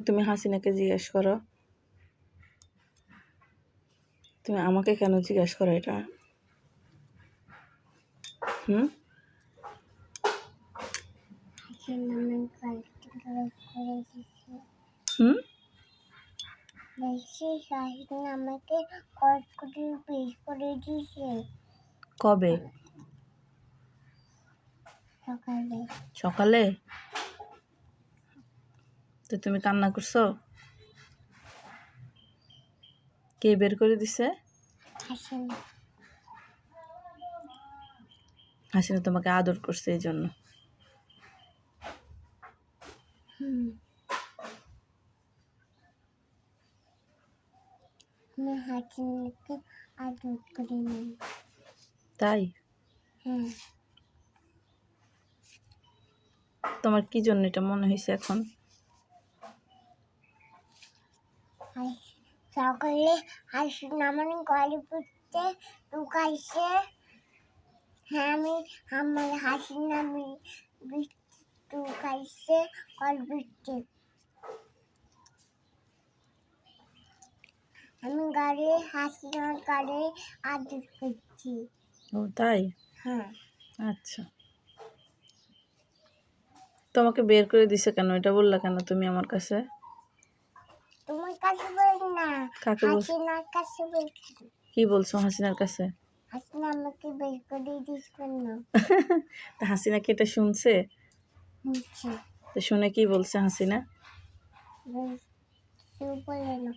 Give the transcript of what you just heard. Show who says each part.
Speaker 1: তুমি হাসিনাকে জিজ্ঞেস করো, তুমি আমাকে কেন জিজ্ঞেস করো এটা? হুম হুম
Speaker 2: আমাকে করে দিয়েছে
Speaker 1: কবে?
Speaker 2: সকালে।
Speaker 1: সকালে? তো তুমি কান্না করছো? কে বের করে দিছে?
Speaker 2: হাসিনা।
Speaker 1: হাসিনা তোমাকে আদর করছে এই জন্য?
Speaker 2: আমি হাসিনাকে আদর করি না।
Speaker 1: তাই?
Speaker 2: হ্যাঁ।
Speaker 1: তোমার কি জন্য এটা মনে হয়েছে এখন?
Speaker 2: সকালে হাসিনা আমার গলে পড়তে ঢুকাইছে। হ্যাঁ আমার হাসিনা ঢুকাইছে গল্পতে। আমি গাড়ি হাসিনার গাড়ি আদর করছি।
Speaker 1: ও তাই?
Speaker 2: হ্যাঁ।
Speaker 1: আচ্ছা, তোমাকে বের করে দিছে কেন এটা বললা কেন তুমি আমার কাছে?
Speaker 2: তোমার কাছে বলি না,
Speaker 1: কাকে বলছো?
Speaker 2: হাসিনার কাছে বলছি।
Speaker 1: কি বলছো হাসিনার কাছে?
Speaker 2: হাসিনা আমাকে বের করে দিস কেন?
Speaker 1: তা হাসিনা কি এটা শুনছে?
Speaker 2: বুঝছি।
Speaker 1: তো শুনে কি বলছে হাসিনা?
Speaker 2: বলে না